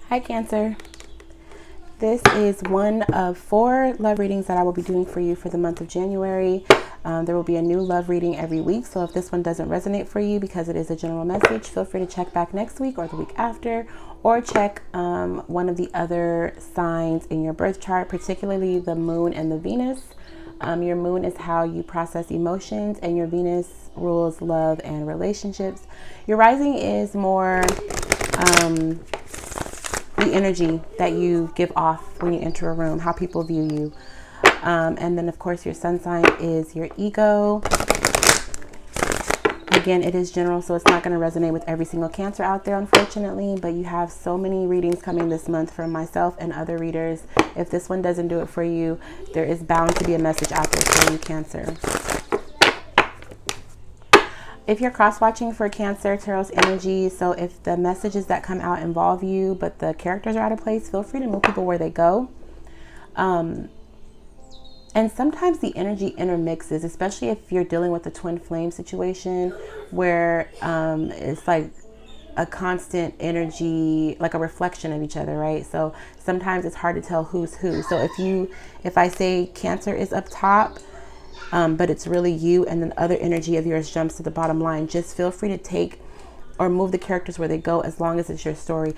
Hi Cancer. This is one of 4 love readings that I will be doing for you for the month of January. There will be a new love reading every week. So if this one doesn't resonate for you because it is a general message, feel free to check back next week or the week after, or check one of the other signs in your birth chart, particularly the moon and the Venus. Your moon is how you process emotions, and your Venus rules love and relationships. Your rising is more the energy that you give off when you enter a room, how people view you. And then, of course, your sun sign is your ego. Again, it is general, so it's not going to resonate with every single Cancer out there, unfortunately. But you have so many readings coming this month from myself and other readers. If this one doesn't do it for you, there is bound to be a message out there for you, Cancer. If you're cross-watching for Cancer, Tarot's energy, so if the messages that come out involve you, but the characters are out of place, feel free to move people where they go. And sometimes the energy intermixes, especially if you're dealing with a twin flame situation where it's like a constant energy, like a reflection of each other, right? So sometimes it's hard to tell who's who. So if I say Cancer is up top, but it's really you, and then other energy of yours jumps to the bottom line, just feel free to take or move the characters where they go, as long as it's your story.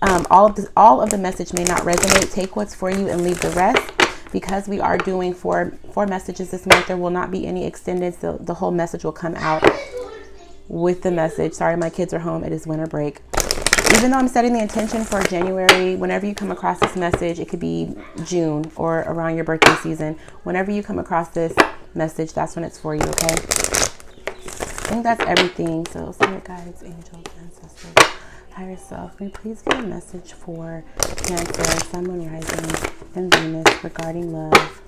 All of the message may not resonate. Take what's for you and leave the rest. Because we are doing four messages this month, there will not be any extended, so the whole message will come out with the message. Sorry, my kids are home. It is winter break. Even though I'm setting the intention for January, whenever you come across this message, it could be June or around your birthday season. Whenever you come across this message, that's when it's for you, okay? I think that's everything. So, spirit guides, angels, ancestors, higher self, may please get a message for Cancer, Sun, Moon, Rising, and Venus regarding love.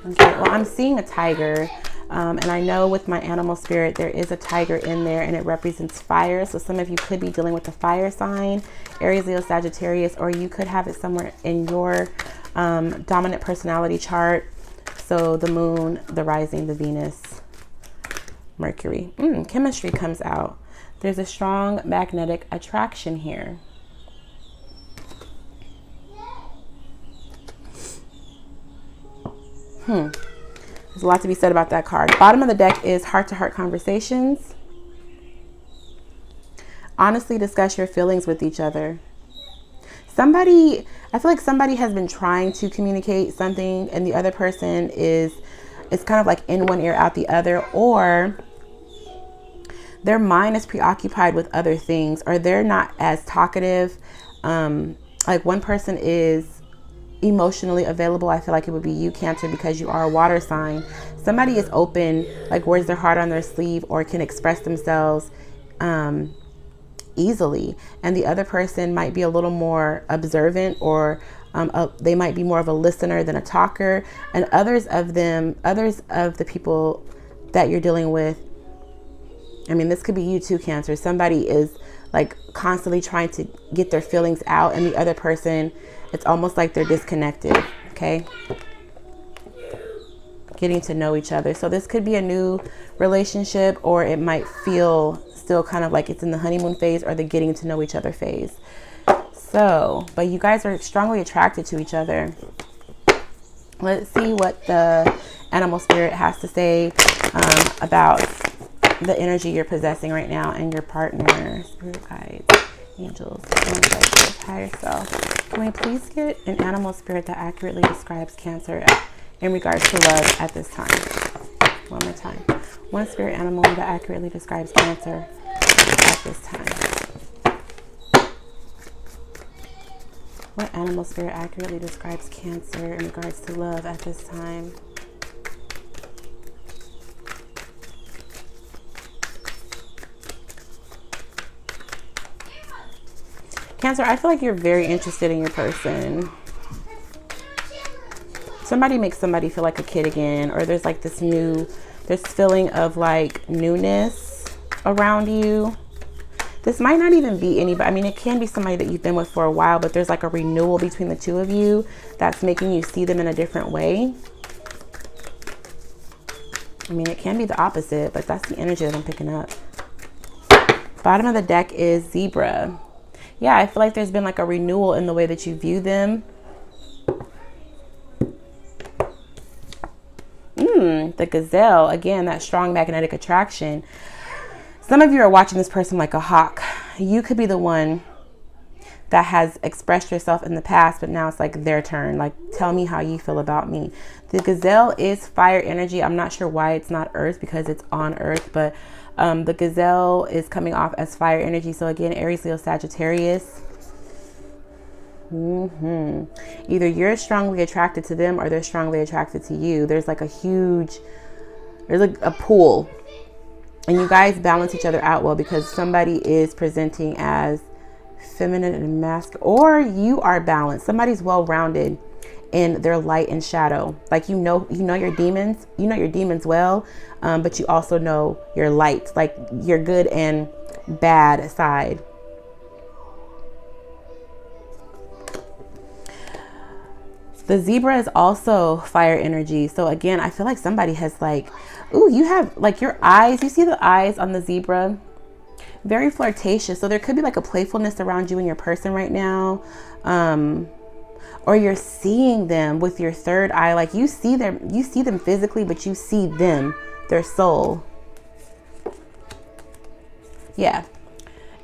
Okay, well, I'm seeing a tiger. And I know with my animal spirit, there is a tiger in there, and it represents fire. So some of you could be dealing with the fire sign, Aries, Leo, Sagittarius, or you could have it somewhere in your dominant personality chart. So the moon, the rising, the Venus, Mercury. Chemistry comes out. There's a strong magnetic attraction here. There's a lot to be said about that card. Bottom of the deck is heart-to-heart conversations. Honestly discuss your feelings with each other. I feel like somebody has been trying to communicate something, and the other person it's kind of like in one ear, out the other, or their mind is preoccupied with other things, or they're not as talkative. Like one person is emotionally available. I feel like it would be you, Cancer, because you are a water sign. Somebody is open, like wears their heart on their sleeve, or can express themselves easily, and the other person might be a little more observant, or they might be more of a listener than a talker. And others of the people that you're dealing with, I mean, this could be you too, Cancer. Somebody is like constantly trying to get their feelings out, and the other person, it's almost like they're disconnected, okay? Getting to know each other. So this could be a new relationship, or it might feel still kind of like it's in the honeymoon phase or the getting to know each other phase. So, but you guys are strongly attracted to each other. Let's see what the animal spirit has to say about the energy you're possessing right now and your partner. Spirit guides, angels, ancestors, higher self. Can we please get an animal spirit that accurately describes Cancer in regards to love at this time? One more time. One spirit animal that accurately describes Cancer at this time. What animal spirit accurately describes Cancer in regards to love at this time? Cancer, I feel like you're very interested in your person. Somebody makes somebody feel like a kid again, or there's like this feeling of like newness around you. This might not even be anybody. I mean, it can be somebody that you've been with for a while, but there's like a renewal between the two of you that's making you see them in a different way. I mean, it can be the opposite, but that's the energy that I'm picking up. Bottom of the deck is Zebra. Yeah, I feel like there's been like a renewal in the way that you view them. The gazelle, again, that strong magnetic attraction. Some of you are watching this person like a hawk. You could be the one that has expressed yourself in the past, but now it's like their turn. Like, tell me how you feel about me. The gazelle is fire energy. I'm not sure why it's not earth, because it's on earth, but the gazelle is coming off as fire energy. So again, Aries, Leo, Sagittarius. Either you're strongly attracted to them or they're strongly attracted to you. There's like there's like a pool, and you guys balance each other out well, because somebody is presenting as feminine and masculine, or you are balanced. Somebody's well-rounded in their light and shadow. Like, you know your demons well, but you also know your light, like your good and bad side. The zebra is also fire energy. So again, I feel like somebody has like, ooh, you have like your eyes, you see the eyes on the zebra, very flirtatious. So there could be like a playfulness around you and your person right now. Or you're seeing them with your third eye. Like, you see them physically, but you see them, their soul. Yeah.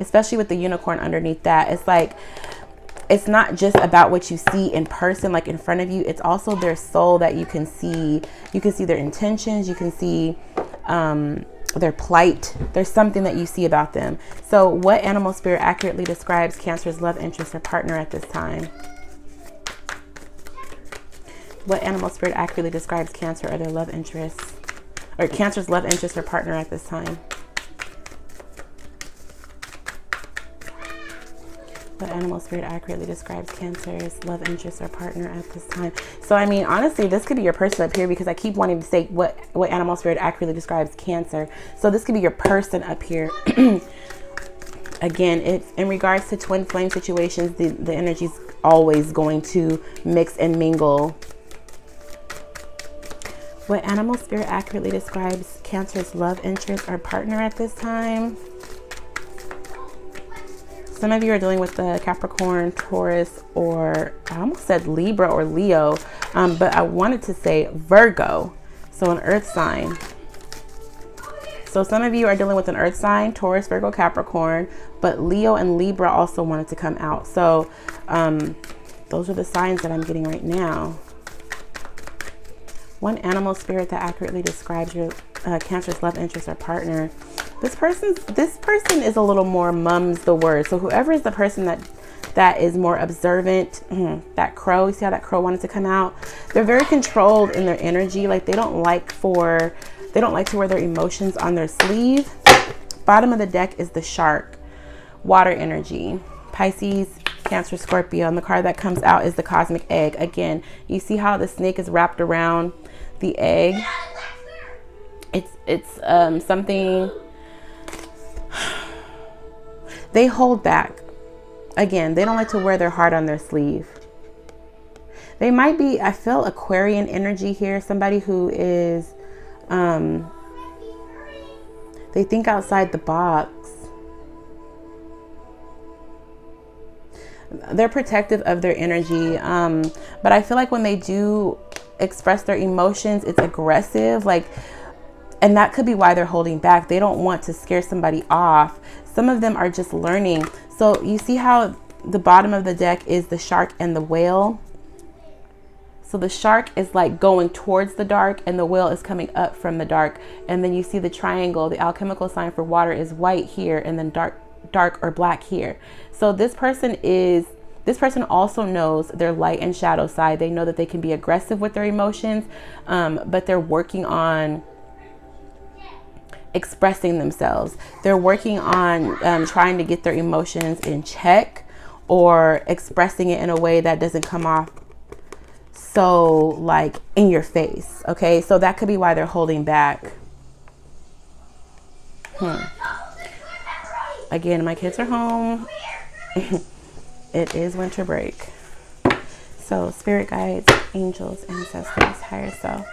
Especially with the unicorn underneath that. It's like, it's not just about what you see in person, like in front of you. It's also their soul that you can see. You can see their intentions. You can see their plight. There's something that you see about them. So what animal spirit accurately describes Cancer's love interest or partner at this time? What animal spirit accurately describes Cancer or their love interest, or Cancer's love interest or partner at this time? What animal spirit accurately describes Cancer's love interest or partner at this time? So, I mean, honestly, this could be your person up here, because I keep wanting to say what animal spirit accurately describes Cancer. So this could be your person up here. Again, it's in regards to twin flame situations, the energy's always going to mix and mingle. What animal spirit accurately describes Cancer's love interest or partner at this time? Some of you are dealing with the Capricorn, Taurus, or I almost said Libra or Leo, but I wanted to say Virgo. So an earth sign. So some of you are dealing with an earth sign, Taurus, Virgo, Capricorn, but Leo and Libra also wanted to come out. So those are the signs that I'm getting right now. One animal spirit that accurately describes your Cancer's love interest or partner. This person is a little more mum's the word. So whoever is the person that is more observant, that crow, you see how that crow wanted to come out? They're very controlled in their energy. Like, they don't like to wear their emotions on their sleeve. Bottom of the deck is the shark, water energy, Pisces, Cancer, Scorpio, and the card that comes out is the cosmic egg. Again, you see how the snake is wrapped around the egg? It's something they hold back. Again, they don't like to wear their heart on their sleeve. They might be, I feel Aquarian energy here. Somebody who is, they think outside the box. They're protective of their energy. But I feel like when they do express their emotions, it's aggressive. And that could be why they're holding back. They don't want to scare somebody off. Some of them are just learning. So you see how the bottom of the deck is the shark and the whale. So the shark is like going towards the dark and the whale is coming up from the dark. And then you see the triangle, the alchemical sign for water is white here and then dark or black here. So this person also knows their light and shadow side. They know that they can be aggressive with their emotions, but they're working on expressing themselves. They're working on trying to get their emotions in check, or expressing it in a way that doesn't come off so like in your face. Okay, so that could be why they're holding back. Again, my kids are home. It is winter break. So spirit guides, angels, ancestors, higher self,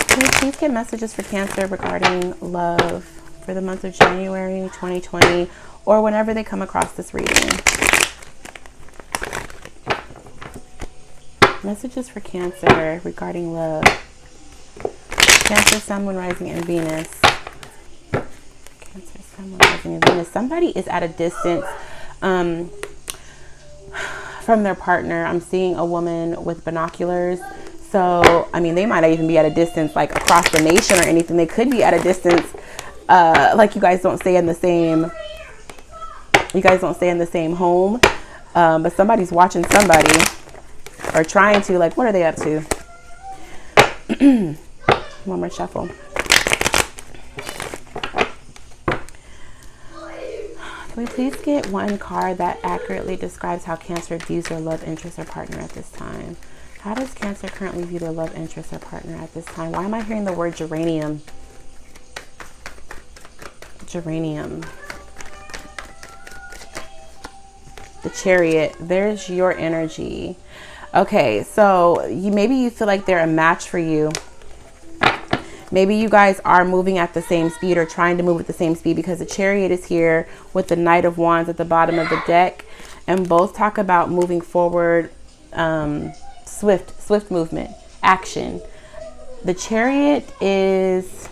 can you please get messages for Cancer regarding love, for the month of January 2020, or whenever they come across this reading. Messages for Cancer regarding love. Cancer, Sun, Moon, Rising, and Venus. Cancer, Sun, Moon, Rising, and Venus. Somebody is at a distance from their partner. I'm seeing a woman with binoculars. So, I mean, they might not even be at a distance like across the nation or anything. They could be at a distance, like you guys don't stay in the same home. But somebody's watching somebody or trying to, like, what are they up to? One more shuffle. Can we please get one card that accurately describes how Cancer views their love interest or partner at this time? How does Cancer currently view their love interest or partner at this time? Why am I hearing the word geranium? Geranium. The Chariot. There's your energy. Okay, so maybe you feel like they're a match for you. Maybe you guys are moving at the same speed or trying to move at the same speed, because the Chariot is here with the Knight of Wands at the bottom of the deck. And both talk about moving forward, swift movement, action. The Chariot is,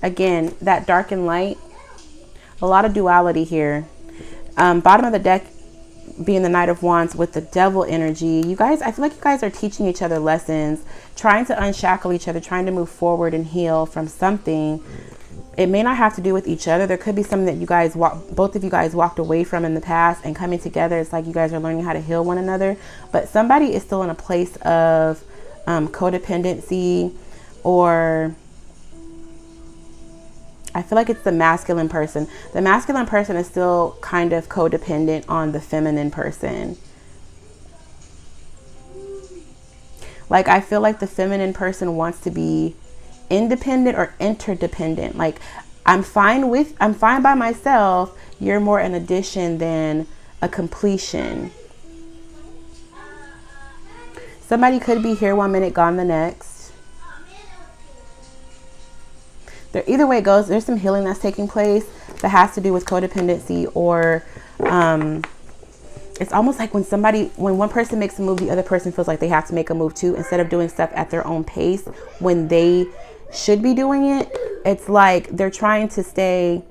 again, that dark and light. A lot of duality here. Bottom of the deck being the Knight of Wands with the Devil energy. You guys, I feel like you guys are teaching each other lessons, trying to unshackle each other, trying to move forward and heal from something. It may not have to do with each other. There could be something that you guys both of you guys walked away from in the past, and coming together, it's like you guys are learning how to heal one another. But somebody is still in a place of codependency, or I feel like it's the masculine person. The masculine person is still kind of codependent on the feminine person. Like, I feel like the feminine person wants to be independent or interdependent. Like, I'm fine by myself. You're more an addition than a completion. Somebody could be here one minute, gone the next. Either way it goes, there's some healing that's taking place that has to do with codependency, or it's almost like when one person makes a move, the other person feels like they have to make a move too, instead of doing stuff at their own pace when they should be doing it. It's like they're trying to stay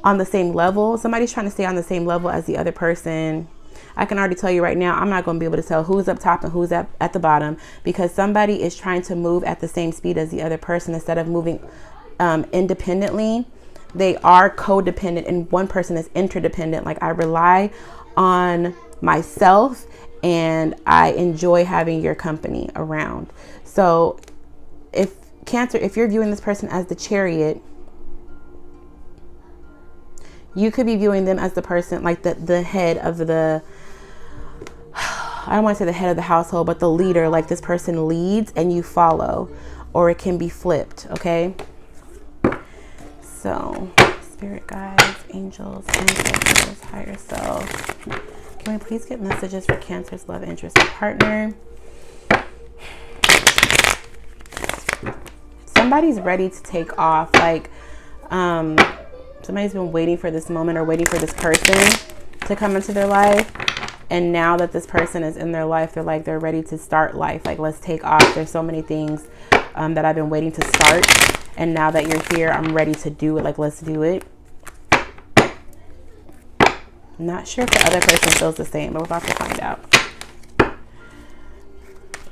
on the same level. Somebody's trying to stay on the same level as the other person. I can already tell you right now, I'm not going to be able to tell who's up top and who's at the bottom, because somebody is trying to move at the same speed as the other person instead of moving independently. They are codependent, and one person is interdependent. Like, I rely on myself and I enjoy having your company around. So if Cancer, if you're viewing this person as the Chariot, you could be viewing them as the person, like the head of the, I don't want to say the head of the household, but the leader. Like, this person leads and you follow, or it can be flipped. Okay. So, spirit guides, angels, ancestors, higher self. Can we please get messages for Cancer's love interest and partner? Somebody's ready to take off. Like, somebody's been waiting for this moment or waiting for this person to come into their life. And now that this person is in their life, they're ready to start life. Like, let's take off. There's so many things that I've been waiting to start. And now that you're here, I'm ready to do it. Like, let's do it. I'm not sure if the other person feels the same, but we're about to find out.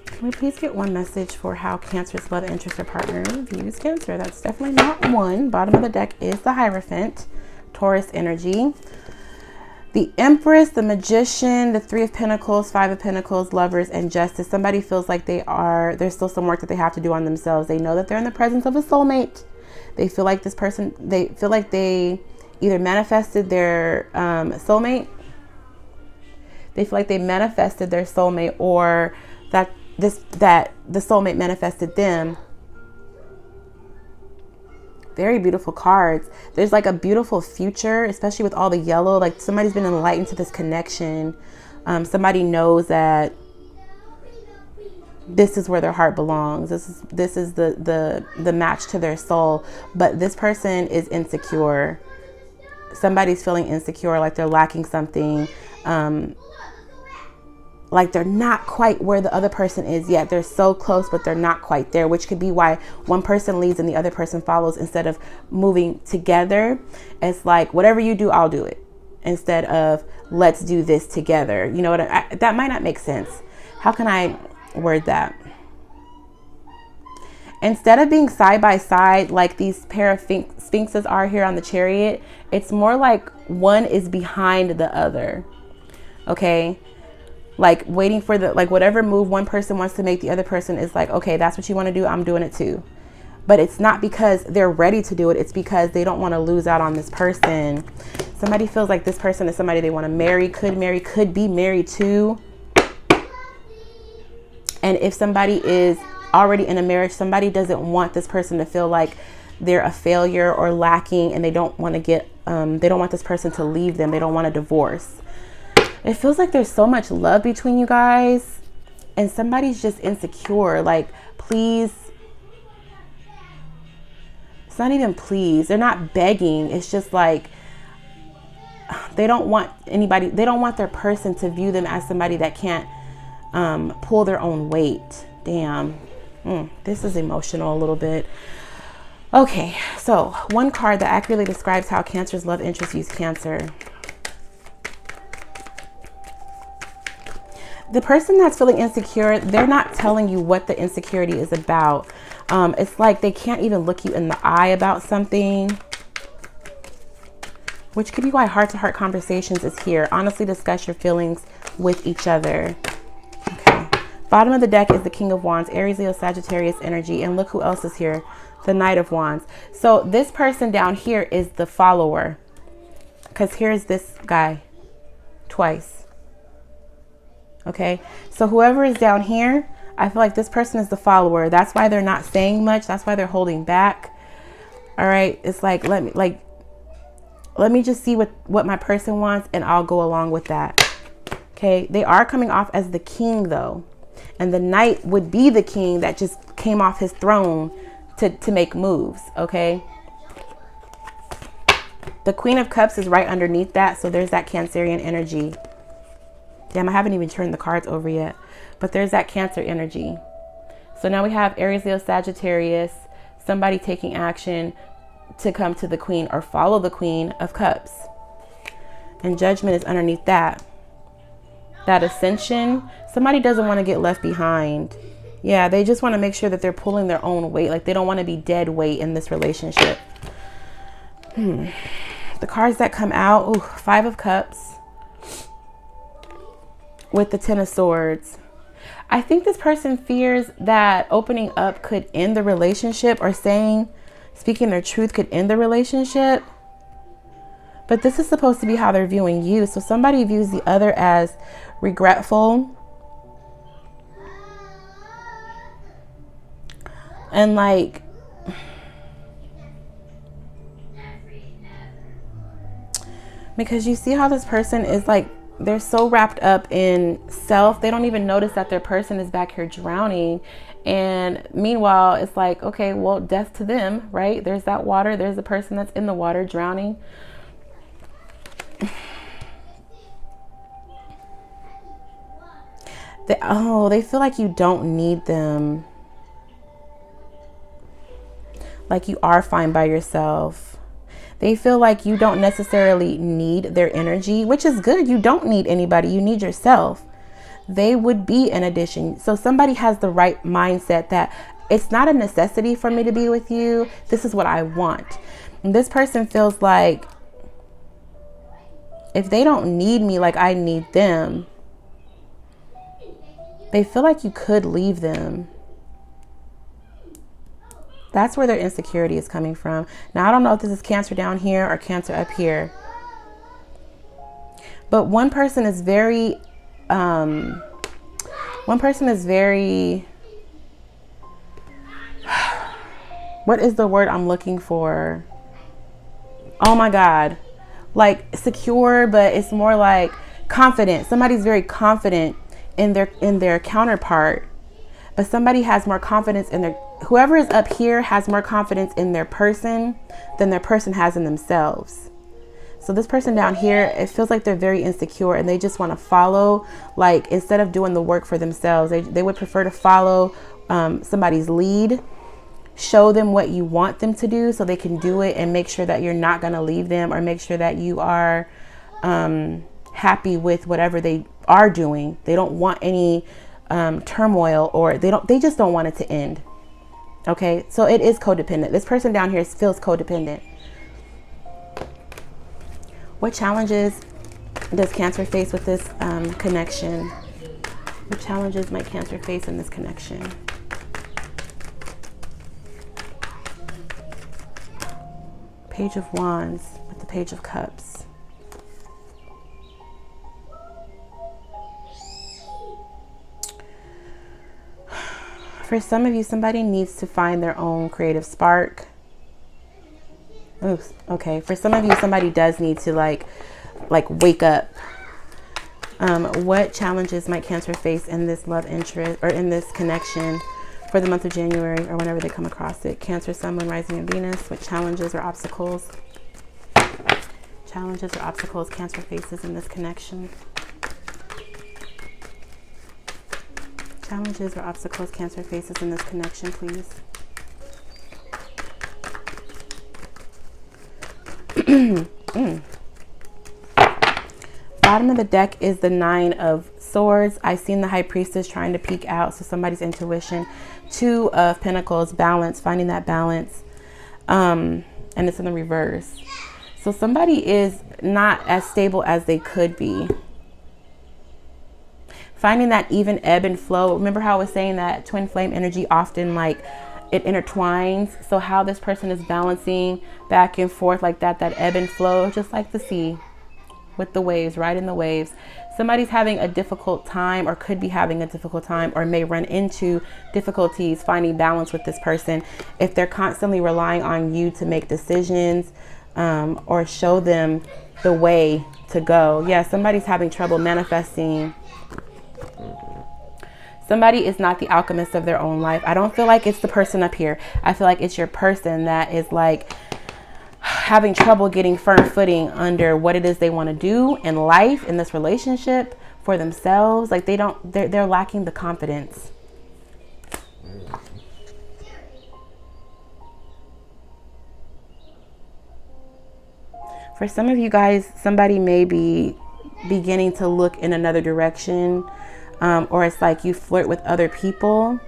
Can we please get one message for how Cancer's love interest or partner views Cancer? That's definitely not one. Bottom of the deck is the Hierophant, Taurus energy. The Empress, the Magician, the Three of Pentacles, Five of Pentacles, Lovers, and Justice. Somebody feels like there's still some work that they have to do on themselves. They know that they're in the presence of a soulmate. They feel like this person, they feel like they either manifested their soulmate. They feel like they manifested their soulmate, or that the soulmate manifested them. Very beautiful cards. There's like a beautiful future, especially with all the yellow. Like, somebody's been enlightened to this connection. Somebody knows that this is where their heart belongs. This is the match to their soul. But this person is insecure. Somebody's feeling insecure, like they're lacking something, like they're not quite where the other person is yet. They're so close, but they're not quite there, which could be why one person leads and the other person follows instead of moving together. It's like, whatever you do, I'll do it, instead of let's do this together. You know what? That might not make sense. How can I word that? Instead of being side by side like these pair of sphinxes are here on the Chariot, it's more like one is behind the other. Okay? Like waiting for like whatever move one person wants to make, the other person is like, okay, that's what you want to do, I'm doing it too. But it's not because they're ready to do it. It's because they don't want to lose out on this person. Somebody feels like this person is somebody they want to marry, could be married to. And if somebody is already in a marriage, somebody doesn't want this person to feel like they're a failure or lacking, and they don't want to get, they don't want this person to leave them. They don't want a divorce. It feels like there's so much love between you guys, and somebody's just insecure. Like, please. It's not even please. They're not begging. It's just like, they don't want anybody, they don't want their person to view them as somebody that can't pull their own weight. Damn. This is emotional a little bit. Okay, so one card that accurately describes how Cancer's love interest views Cancer. The person that's feeling insecure, they're not telling you what the insecurity is about. It's like they can't even look you in the eye about something, which could be why heart-to-heart conversations is here. Honestly discuss your feelings with each other. Okay. Bottom of the deck is the King of Wands, Aries, Leo, Sagittarius energy. And look who else is here, the Knight of Wands. So this person down here is the follower, because here's this guy twice. Okay, so whoever is down here, I feel like this person is the follower. That's why they're not saying much. That's why they're holding back. All right, it's like, let me just see what my person wants, and I'll go along with that. Okay, they are coming off as the king though, and the knight would be the king that just came off his throne to make moves. Okay, the Queen of Cups is right underneath that, so there's that Cancerian energy. Damn, I haven't even turned the cards over yet, but there's that Cancer energy. So now we have Aries, Leo, Sagittarius, somebody taking action to come to the Queen or follow the Queen of Cups. And Judgment is underneath that. That Ascension, somebody doesn't want to get left behind. Yeah, they just want to make sure that they're pulling their own weight. Like they don't want to be dead weight in this relationship. The cards that come out, ooh, Five of Cups with the Ten of Swords. I think this person fears that opening up could end the relationship, or speaking their truth could end the relationship. But this is supposed to be how they're viewing you. So somebody views the other as regretful and like, because you see how this person is like, they're so wrapped up in self, they don't even notice that their person is back here drowning. And meanwhile, it's like, okay, well, death to them, right? There's that water. There's the person that's in the water drowning. They feel like you don't need them. Like you are fine by yourself. They feel like you don't necessarily need their energy, which is good. You don't need anybody. You need yourself. They would be an addition. So somebody has the right mindset that it's not a necessity for me to be with you. This is what I want. And this person feels like if they don't need me like I need them, they feel like you could leave them. That's where their insecurity is coming from. Now, I don't know if this is Cancer down here or Cancer up here. But one person is very, what is the word I'm looking for? Oh my God. Like secure, but it's more like confident. Somebody's very confident in their counterpart. but somebody has more confidence in their, whoever is up here has more confidence in their person than their person has in themselves. So this person down here, it feels like they're very insecure and they just want to follow, like instead of doing the work for themselves, they would prefer to follow somebody's lead. Show them what you want them to do so they can do it, and make sure that you're not going to leave them, or make sure that you are happy with whatever they are doing. They don't want any turmoil, or they just don't want it to end. Okay, so it is codependent. This person down here feels codependent. What challenges does Cancer face with this connection? What challenges might Cancer face in this connection? Page of Wands with the Page of Cups. For some of you, somebody needs to find their own creative spark. Oops, okay. For some of you, somebody does need to like wake up. What challenges might Cancer face in this love interest, or in this connection, for the month of January, or whenever they come across it? Cancer, Sun, Moon, Rising, and Venus. What challenges or obstacles? Challenges or obstacles Cancer faces in this connection. Challenges or obstacles Cancer faces in this connection, please. Bottom of the deck is the Nine of Swords. I seen the High Priestess trying to peek out, so somebody's intuition. Two of Pentacles, balance, finding that balance, and it's in the reverse. So somebody is not as stable as they could be. Finding that even ebb and flow. Remember how I was saying that twin flame energy often like it intertwines? So how this person is balancing back and forth like that ebb and flow, just like the sea with the waves, riding the waves. Somebody's having a difficult time, or could be having a difficult time, or may run into difficulties finding balance with this person if they're constantly relying on you to make decisions, or show them the way to go. Yeah, somebody's having trouble manifesting. Somebody is not the alchemist of their own life. I don't feel like it's the person up here. I feel like it's your person that is like having trouble getting firm footing under what it is they want to do in life, in this relationship, for themselves. Like they're lacking the confidence. For some of you guys, somebody may be beginning to look in another direction, or it's like you flirt with other people,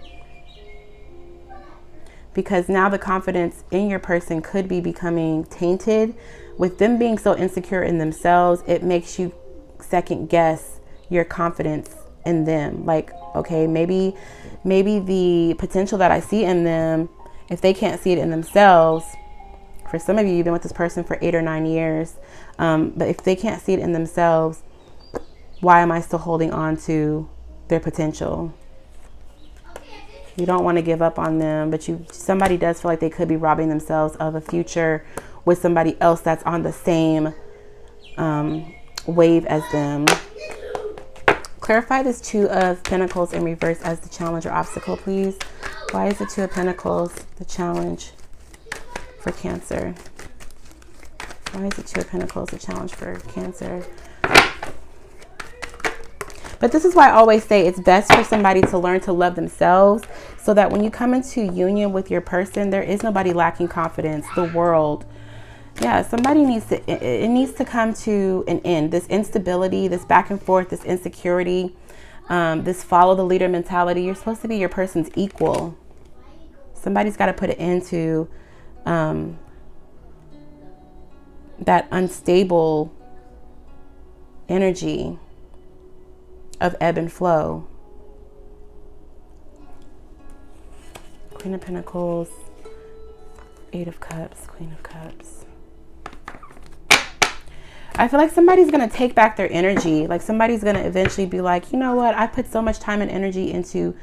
because now the confidence in your person could be becoming tainted with them being so insecure in themselves. It makes you second guess your confidence in them. Like, okay, maybe the potential that I see in them, if they can't see it in themselves. For some of you, you've been with this person for 8 or 9 years, but if they can't see it in themselves, why am I still holding on to their potential? You don't want to give up on them, but somebody does feel like they could be robbing themselves of a future with somebody else that's on the same wave as them. Clarify this Two of Pentacles in reverse as the challenge or obstacle, please. Why is the Two of Pentacles the challenge for Cancer? Why is the Two of Pentacles the challenge for Cancer? But this is why I always say it's best for somebody to learn to love themselves, so that when you come into union with your person, there is nobody lacking confidence. The world. Yeah, somebody needs to, it needs to come to an end. This instability, this back and forth, this insecurity, this follow the leader mentality. You're supposed to be your person's equal. Somebody's got to put an end to that unstable energy of ebb and flow. Queen of Pentacles, Eight of Cups, Queen of Cups. I feel like somebody's going to take back their energy. Like somebody's going to eventually be like, you know what? I put so much time and energy into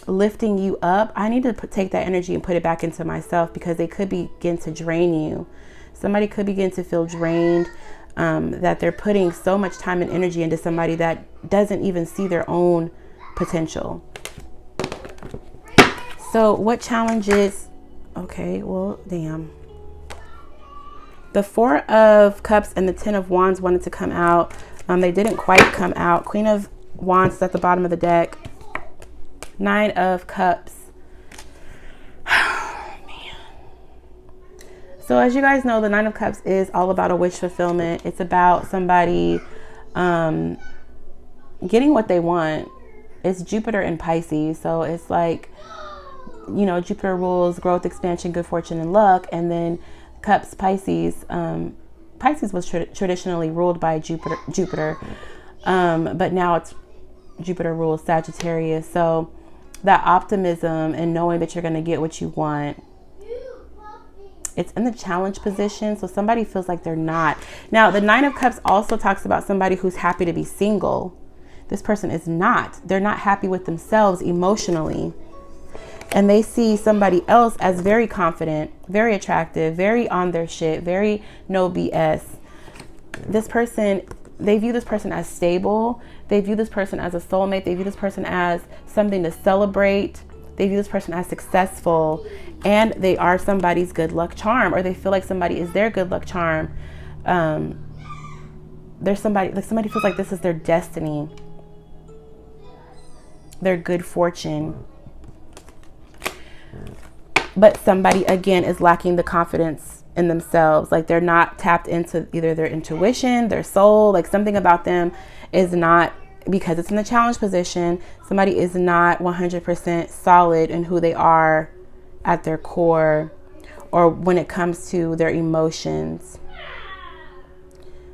lifting you up. I need to take that energy and put it back into myself, because they could begin to drain you. Somebody could begin to feel drained, that they're putting so much time and energy into somebody that doesn't even see their own potential. So what challenges? Okay, well, damn. The Four of Cups and the Ten of Wands wanted to come out. They didn't quite come out. Queen of Wands is at the bottom of the deck. Nine of Cups. So as you guys know, the Nine of Cups is all about a wish fulfillment. It's about somebody getting what they want. It's Jupiter in Pisces. So it's like, you know, Jupiter rules growth, expansion, good fortune, and luck. And then Cups, Pisces. Pisces was traditionally ruled by Jupiter. But now it's Jupiter rules Sagittarius. So that optimism and knowing that you're going to get what you want. It's in the challenge position, so somebody feels like they're not. Now, the Nine of Cups also talks about somebody who's happy to be single. This person is not. They're not happy with themselves emotionally. And they see somebody else as very confident, very attractive, very on their shit, very no BS. This person, they view this person as stable. They view this person as a soulmate. They view this person as something to celebrate. They view this person as successful, and they are somebody's good luck charm, or they feel like somebody is their good luck charm. There's somebody, like somebody feels like this is their destiny, their good fortune. But somebody, again, is lacking the confidence in themselves. Like they're not tapped into either their intuition, their soul, like something about them is not, because it's in the challenge position, somebody is not 100% solid in who they are at their core, or when it comes to their emotions.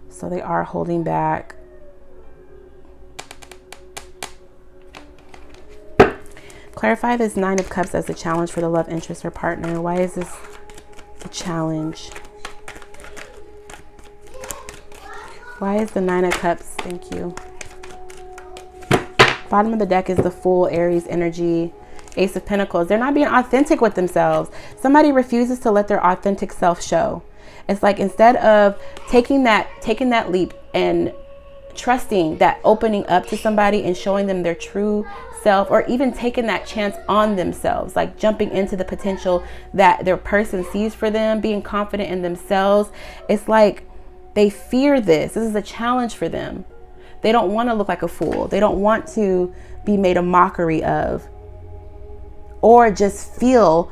So they are holding back. Clarify this Nine of Cups as a challenge for the love interest or partner. Why is this a challenge? Why is the Nine of Cups? Thank you. Bottom of the deck is the Fool, Aries energy. Ace of Pentacles. They're not being authentic with themselves. Somebody refuses to let their authentic self show. It's like instead of taking that leap and trusting that, opening up to somebody and showing them their true self, or even taking that chance on themselves, like jumping into the potential that their person sees for them, being confident in themselves. It's like they fear this. This is a challenge for them. They don't want to look like a fool. They don't want to be made a mockery of, or just feel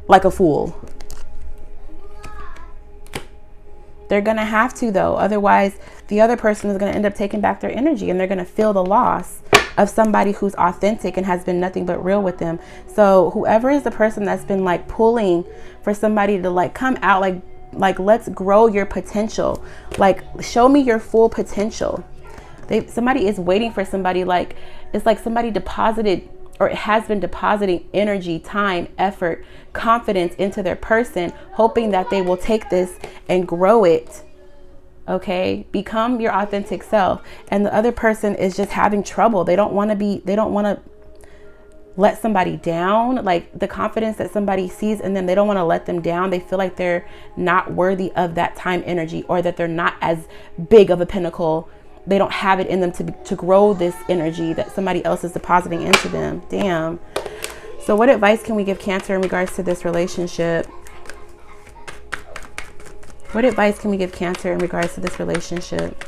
like a fool. They're going to have to, though. Otherwise, the other person is going to end up taking back their energy, and they're going to feel the loss of somebody who's authentic and has been nothing but real with them. So whoever is the person that's been like pulling for somebody to like come out, like let's grow your potential, like show me your full potential. Somebody is waiting for somebody, like it's like somebody deposited, or it has been depositing energy, time, effort, confidence into their person, hoping that they will take this and grow it. Okay, become your authentic self. And the other person is just having trouble. They don't want to let somebody down. Like the confidence that somebody sees in them, they don't want to let them down. They feel like they're not worthy of that time energy, or that they're not as big of a pinnacle. They don't have it in them to grow this energy that somebody else is depositing into them. Damn. So what advice can we give Cancer in regards to this relationship? What advice can we give Cancer in regards to this relationship?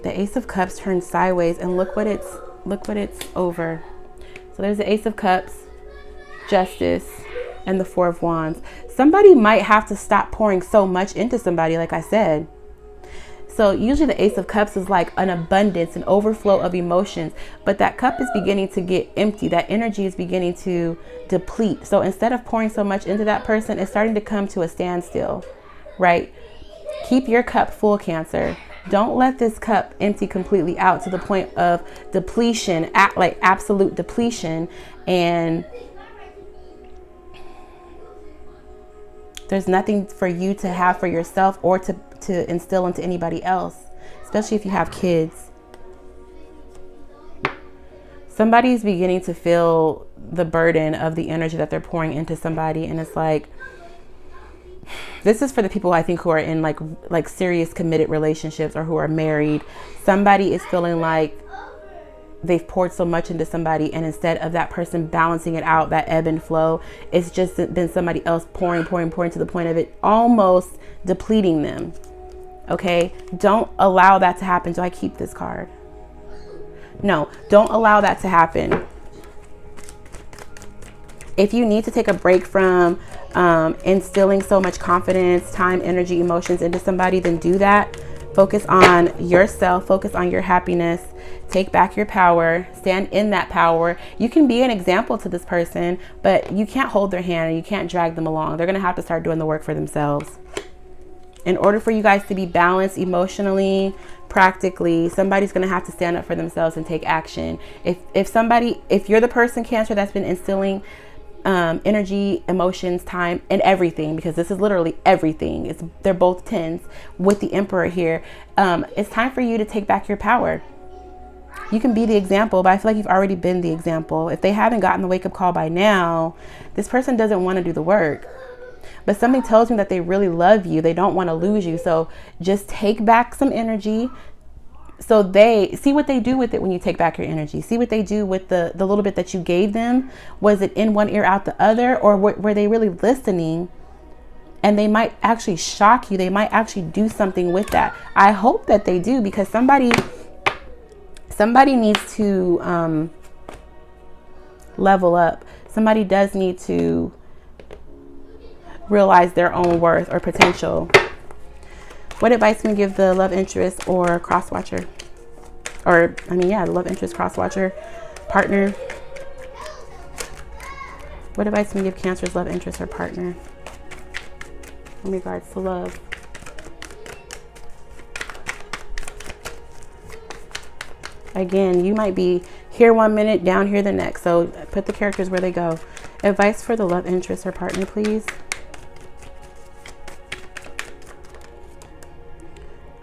The Ace of Cups turned sideways, and look what it's over. So there's the Ace of Cups, Justice, and the Four of Wands. Somebody might have to stop pouring so much into somebody, like I said. So usually the Ace of Cups is like an abundance, an overflow of emotions, but that cup is beginning to get empty. That energy is beginning to deplete. So instead of pouring so much into that person, it's starting to come to a standstill, right? Keep your cup full, Cancer. Don't let this cup empty completely out to the point of depletion, like absolute depletion, and there's nothing for you to have for yourself or to instill into anybody else, especially if you have kids. Somebody's beginning to feel the burden of the energy that they're pouring into somebody, and it's like This is for the people I think who are in like serious committed relationships or who are married. Somebody is feeling like they've poured so much into somebody, and instead of that person balancing it out, that ebb and flow, it's just been somebody else pouring to the point of it almost depleting them. Okay, don't allow that to happen. Do I keep this card? No, don't allow that to happen. If you need to take a break from instilling so much confidence, time, energy, emotions into somebody, then do that. Focus on yourself, focus on your happiness, take back your power, stand in that power. You can be an example to this person, but you can't hold their hand and you can't drag them along. They're going to have to start doing the work for themselves. In order for you guys to be balanced emotionally, practically, somebody's going to have to stand up for themselves and take action. If you're the person, Cancer, that's been instilling energy, emotions, time, and everything, because this is literally everything. They're both tens with the Emperor here. It's time for you to take back your power. You can be the example, but I feel like you've already been the example. If they haven't gotten the wake-up call by now, this person doesn't want to do the work. But something tells me that they really love you. They don't want to lose you. So just take back some energy. So they see what they do with it when you take back your energy. See what they do with the little bit that you gave them. Was it in one ear out the other, or were they really listening? And they might actually shock you. They might actually do something with that. I hope that they do, because somebody needs to level up. Somebody does need to realize their own worth or potential. What advice can you give the love interest or cross watcher? Or, the love interest, cross watcher, partner. What advice can you give Cancer's love interest or partner in regards to love? Again, you might be here 1 minute, down here the next. So put the characters where they go. Advice for the love interest or partner, please.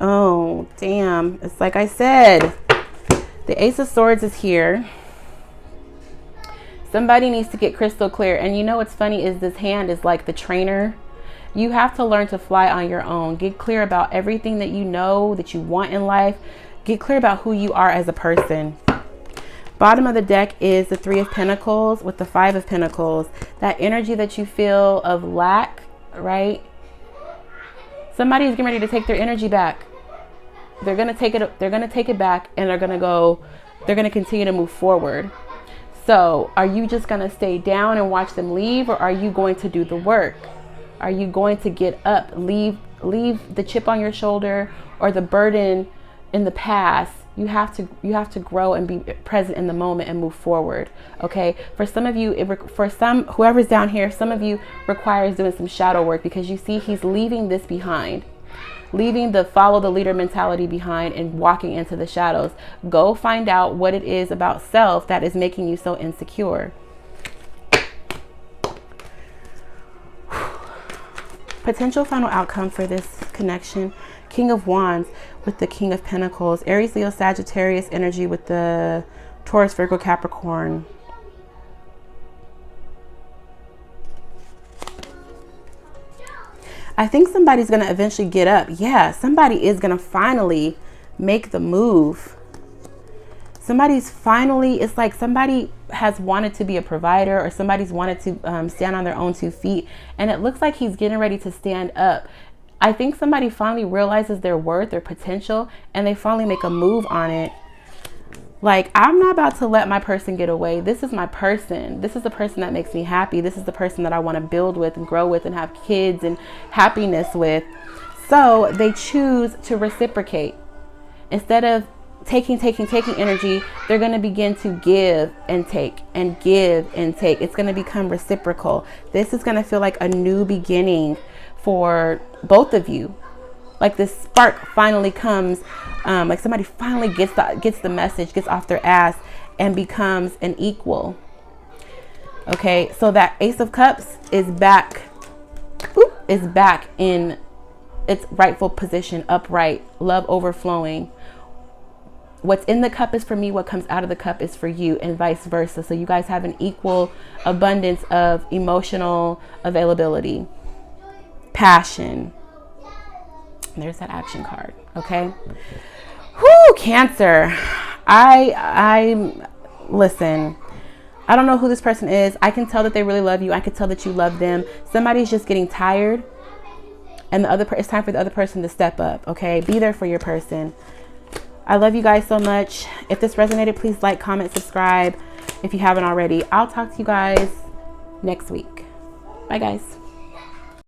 Oh, damn. It's like I said, the Ace of Swords is here. Somebody needs to get crystal clear. And you know what's funny is this hand is like the trainer. You have to learn to fly on your own. Get clear about everything that you know that you want in life. Get clear about who you are as a person. Bottom of the deck is the Three of Pentacles with the Five of Pentacles. That energy that you feel of lack, right? Somebody's getting ready to take their energy back. They're going to take it back, and they're going to continue to move forward. So are you just going to stay down and watch them leave, or are you going to do the work? Are you going to get up, leave the chip on your shoulder or the burden in the past? You have to grow and be present in the moment and move forward. Okay. For some of you, whoever's down here, some of you requires doing some shadow work, because you see he's leaving this behind. Leaving the follow the leader mentality behind and walking into the shadows. Go find out what it is about self that is making you so insecure. Potential final outcome for this connection. King of Wands with the King of Pentacles. Aries, Leo, Sagittarius energy with the Taurus, Virgo, Capricorn. I think somebody's going to eventually get up. Yeah, somebody is going to finally make the move. It's like somebody has wanted to be a provider, or somebody's wanted to stand on their own 2 feet. And it looks like he's getting ready to stand up. I think somebody finally realizes their worth, their potential, and they finally make a move on it. Like, I'm not about to let my person get away. This is my person. This is the person that makes me happy. This is the person that I want to build with and grow with and have kids and happiness with. So they choose to reciprocate. Instead of taking energy, they're going to begin to give and take and give and take. It's going to become reciprocal. This is going to feel like a new beginning for both of you. Like this spark finally comes, like somebody finally gets the message, gets off their ass and becomes an equal. Okay, so that Ace of Cups is back, in its rightful position, upright, love overflowing. What's in the cup is for me, what comes out of the cup is for you, and vice versa. So you guys have an equal abundance of emotional availability. passion. There's that action card. Okay. Whoo, Cancer. Listen, I don't know who this person is. I can tell that they really love you. I can tell that you love them. Somebody's just getting tired, and it's time for the other person to step up. Okay, be there for your person. I love you guys so much. If this resonated, please like, comment, subscribe if you haven't already. I'll talk to you guys next week. Bye, guys.